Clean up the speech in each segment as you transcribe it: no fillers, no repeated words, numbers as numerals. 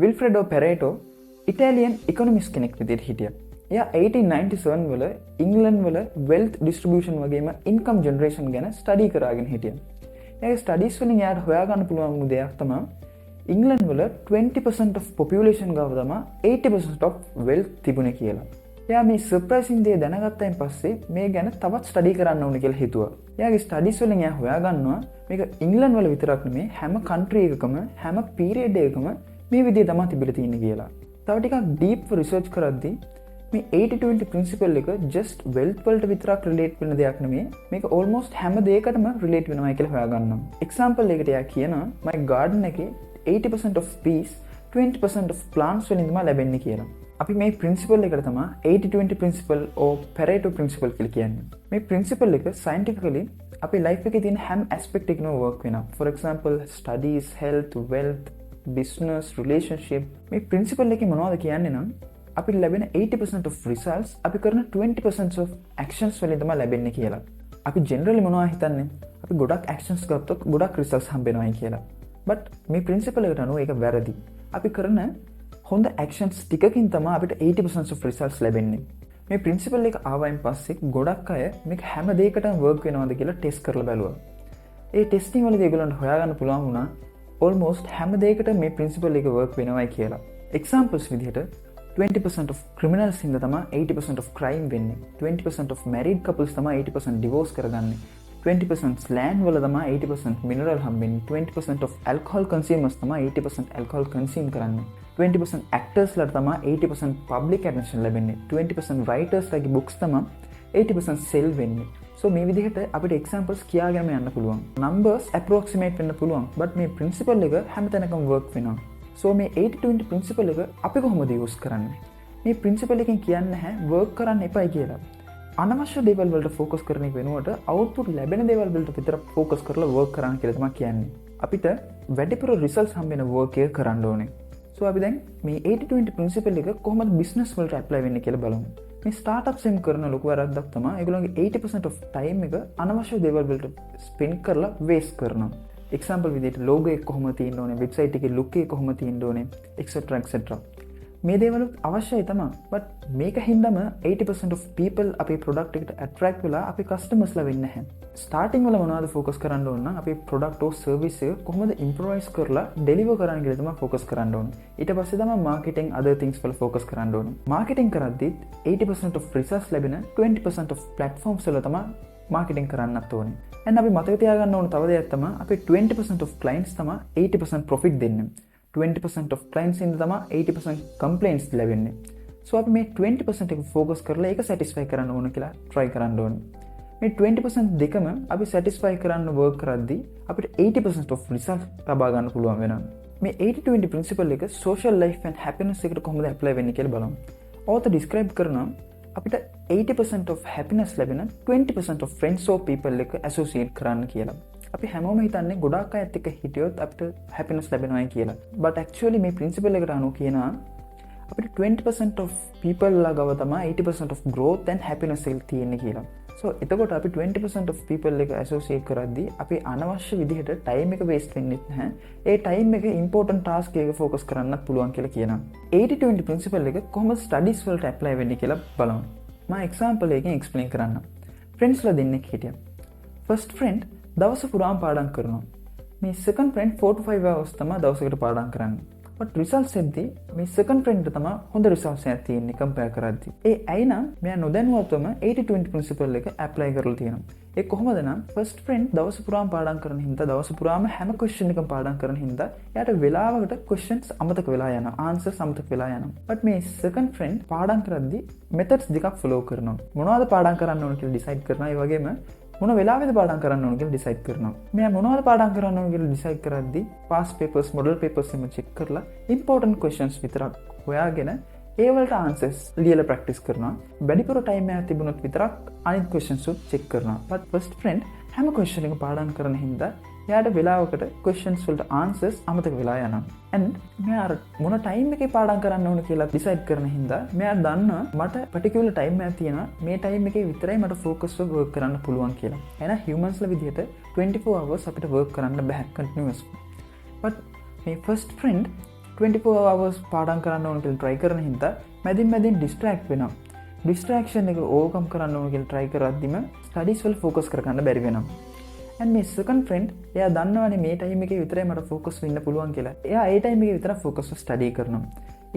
විල්ෆ්‍රෙඩෝ පෙරේටෝ ඉටාලියන් ඉකොනොමිස්ට් කෙනෙක් විදිහට හිටියා. එයා 1897 වල ඉංග්ලන්ඩ් වල වෙල්ත් ඩිස්ට්‍රිබියුෂන් වගේම ඉන්කම් ජෙනරේෂන් ගැන ස්ටඩි කරගෙන හිටියා. එයාගේ ස්ටඩීස් වලින් එයාට හොයාගන්න පුළුවන් වූ දෙයක් තමයි ඉංග්ලන්ඩ් වල 20% of population ගාව තමයි 80% of wealth තිබුණේ කියලා. එයා මේ සර්ප්‍රයිසින් දේ දැනගත්තයින් පස්සේ මේ ගැන තවත් ස්ටඩි කරන්න ඕනේ කියලා හිතුවා. එයාගේ ස්ටඩීස් වලින් එයා හොයාගන්නවා මේක ඉංග්ලන්ඩ් වල විතරක් නෙමෙයි හැම කන්ට්‍රි එකකම හැම පීරියඩ් එකකම මේ විදිය තමයි තිබිලා තියෙන්නේ කියලා. තව ටිකක් ඩීප් රිසර්ච් කරද්දී මේ 80-20 ප්‍රින්සිපල් එක just wealth වලට විතරක් රිලේට් වෙන දෙයක් නෙමෙයි. මේක almost හැම දෙයකටම රිලේට් වෙනවා කියලා හොයාගන්නවා. එක්සැම්පල් එකකට එයා කියනවා my garden එකේ 80% of peas 20% of plants වලින් තමයි ලැබෙන්නේ කියලා. අපි මේ ප්‍රින්සිපල් එකට තමයි 80-20 ප්‍රින්සිපල් or Pareto ප්‍රින්සිපල් කියලා කියන්නේ. මේ ප්‍රින්සිපල් එක scientifically අපි ලයිෆ් එකේ තියෙන හැම ඇස්පෙක්ට් එකකම වර්ක් වෙනවා. for example studies, health, wealth, business, relationship. මේ ප්‍රින්සිපල් එකේ මොනවද කියන්නේ නම් අපි ලැබෙන 80% of results අපි කරන 20% of actions වලින් තමයි ලැබෙන්නේ කියලා. අපි generally මොනවා හිතන්නේ? අපි ගොඩක් actions ගත්තොත් ගොඩක් results හම්බෙනවායි කියලා. but මේ principle එකට අනුව ඒක වැරදි. අපි කරන හොඳ actions ටිකකින් තමයි අපිට 80% of results ලැබෙන්නේ. මේ principle එක ආවයින් පස්සේ ගොඩක් අය මේක හැම දෙයකටම work වෙනවද කියලා test කරලා බැලුවා. ඒ testing වලදී ඒගොල්ලන්ට හොයාගන්න පුළුවන් වුණා almost හැම දෙයකටම මේ principle එක work වෙනවයි කියලා. examples විදිහට 20% of criminals හින්දා තමයි 80% of crime වෙන්නේ. 20% of married couples තමයි 80% divorce කරගන්නේ. 20% land වල තමයි 80% mineral හම්බෙන්නේ. 20% of alcohol consumers තමයි 80% alcohol consume කරන්නේ. 20% actors ලට තමයි 80% public attention ලැබෙන්නේ. 20% writers ලගේ books තමයි 80% sell වෙන්නේ. so මේ විදිහට අපිට examples කියාගෙන යන්න පුළුවන්. numbers approximate වෙන්න පුළුවන්. but මේ principle එක හැමතැනකම work වෙනවා. so මේ 80-20 ප්‍රින්සිපල් එක අපි කොහොමද යූස් කරන්නේ? මේ ප්‍රින්සිපල් එකෙන් කියන්නේ නැහැ වර්ක් කරන්න එපයි කියලා. අනවශ්‍ය දේවල් වලට ફોකස් කරන එක වෙනුවට අවුට්පුට් ලැබෙන දේවල් වලට විතර ફોකස් කරලා වර්ක් කරන්න කියලා තමයි කියන්නේ. අපිට වැඩිපුර රිසල්ට්ස් හම්බ වෙන වර්ක් එක කරන්න ඕනේ. so අපි දැන් මේ 80-20 ප්‍රින්සිපල් එක කොහොමද බිස්නස් වලට ඇප්ලයි වෙන්නේ කියලා බලමු. මේ ස්ටාර්ට්අප්ස් එම් කරන ලොකු වැරද්දක් තමයි ඒගොල්ලෝගේ 80% of time එක අනවශ්‍ය දේවල් වලට ස්පෙන්ඩ් කරලා වේස්ට් කරනවා. එක්සැම්පල් විදිහට ලෝගෝ එක කොහොමද තියෙන්න ඕනේ, වෙබ්සයිට් එකේ ලුක් එක කොහොමද තියෙන්න ඕනේ, etc. මේ දේවල් අවශ්‍යයි තමයි. but මේක හින්දාම 80% of people අපේ product එකට attract වෙලා අපේ customers ලා වෙන්නේ නැහැ. starting වල මොනවද focus කරන්න ඕන නම් අපේ product or service එක කොහොමද improvise කරලා deliver කරන්න කියලා තමයි focus කරන්න ඕනේ. ඊට පස්සේ තමයි marketing other things වල focus කරන්න ඕනේ. marketing කරද්දිත් 80% of results ලැබෙන 20% of platforms වල තමයි marketing කරන්නත් ඕනේ. and අපි මතක තියාගන්න ඕන තව දෙයක් තමයි අපේ 20% of clients තමයි 80% profit දෙන්නේ. 20% of clients ඉන්න තමයි 80% complaints ලැබෙන්නේ. so අපි මේ 20% එක focus කරලා ඒක satisfy කරන්න ඕන කියලා try කරන්න ඕනේ. මේ 20% දෙකම අපි satisfy කරන්න work කරද්දී අපිට 80% of result ලබා ගන්න පුළුවන් වෙනවා. මේ 80-20 principle එක social life and happiness එකට කොහොමද apply වෙන්නේ කියලා බලමු. author describe කරනවා අපිට 80% of happiness ලැබෙන 20% of friends or people එක associate කරන්න කියලා. අපි හැමෝම හිතන්නේ ගොඩාක් අයත් එක්ක හිටියොත් අපිට happiness ලැබෙනවායි කියලා. but actually මේ principle එකට අනුව කියනවා අපිට 20% of people ලා ගාව තමයි 80% of growth and happiness එක තියෙන්නේ කියලා. so එතකොට අපි 20% of people එක associate කරද්දී අපි අනවශ්‍ය විදිහට time එක waste වෙන්නේ නැහැ. ඒ time එක important task එක focus කරන්නත් පුළුවන් කියලා කියනවා. 80-20 principle එක කොහොමද studies වලට apply වෙන්නේ කියලා බලමු. මම example එකකින් explain කරන්නම්. friends ලා දෙන්නෙක් හිටියා. first friend දවස පුරාම පාඩම් කරනවා. මේ second friend 4 to 5 hours තමයි දවසකට පාඩම් කරන්නේ. but results එද්දී මේ second friend තමයි හොඳ results එකක් තියෙන්නේ compare කරද්දී. ඒ ඇයි නම් මෙයා නොදැනුවත්වම 80-20 principle එක apply කරලා තියෙනවා. ඒ කොහොමද නම් first friend දවස පුරාම පාඩම් කරන හින්දා දවස පුරාම හැම question එකම පාඩම් කරන හින්දා එයාට වෙලාවකට questions අමතක වෙලා යනවා. answers අමතක වෙලා යනවා. but මේ second friend පාඩම් කරද්දී methods දෙකක් follow කරනවා. මොනවද පාඩම් කරන්න ඕන කියලා decide කරනවා. ඒ වගේම මොන වෙලාවෙද පාඩම් කරන්න ඕන කියලා decide කරනවා. මෙයා මොනවද පාඩම් කරන්න ඕන කියලා decide කරද්දී past papers, model papers එම check කරලා important questions විතරක් හොයාගෙන ඒ වලට answers ලියලා practice කරනවා. වැඩිපුර time එකක් තිබුණොත් විතරක් අනිත් questions උත් check කරනවා. but first friend හැම question එකම පාඩම් කරන හින්දා එයාට වෙලාවකට questions වලට answers අමතක වෙලා යනවා. and මෙයා මොන time එකේ පාඩම් කරන්න ඕන කියලා decide කරන හින්දා මෙයා දන්නවා මට particular time එකක් තියෙනවා. මේ time එකේ විතරයි මට focus කරලා work කරන්න පුළුවන් කියලා. එහෙනම් humans ලා විදිහට 24 hours අපිට work කරන්න බෑ continuously. but මේ first friend 24 hours පාඩම් කරන්න ඕන කියලා try කරන හින්දා මැදින් distract වෙනවා. distraction එක overcome කරන්න ඕන කියලා try කරද්දිම studies වල focus කරගන්න බැරි වෙනවා. and මේ second friend එයා දන්නවනේ මේ time එකේ විතරයි මට focus වෙන්න පුළුවන් කියලා. එයා ඒ time එකේ විතර focus study කරනවා.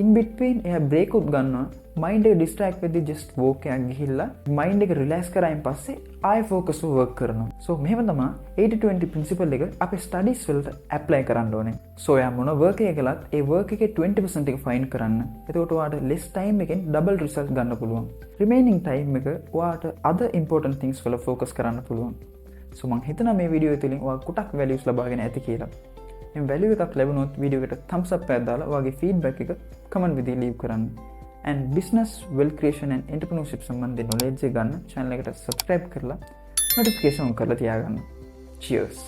in between එයා break out ගන්නවා. mind එක distract වෙද්දි just walk එකක් ගිහිල්ලා mind එක relax කරායින් පස්සේ ආයෙ focus work කරනවා. so මෙහෙම තමයි 80-20 principle එක අපේ studies වලට apply කරන්න ඕනේ. so එයා මොන work එක කළත් ඒ work එකේ 20% එක find කරන්න. එතකොට ඔයාට less time එකෙන් double result ගන්න පුළුවන්. remaining time එක ඔයාට other important things වල focus කරන්න පුළුවන්. so මං හිතනවා මේ වීඩියෝ එක තුලින් ඔයා කුටක් values ලබාගෙන ඇති කියලා. මේ value එකක් ලැබුණොත් වීඩියෝ එකට thumbs up එකක් දාලා ඔයාගේ feedback එක comment විදිහට leave කරන්න. and business, wealth creation and entrepreneurship සම්බන්ධ knowledge එක ගන්න channel එකට subscribe කරලා notification on කරලා තියාගන්න. cheers.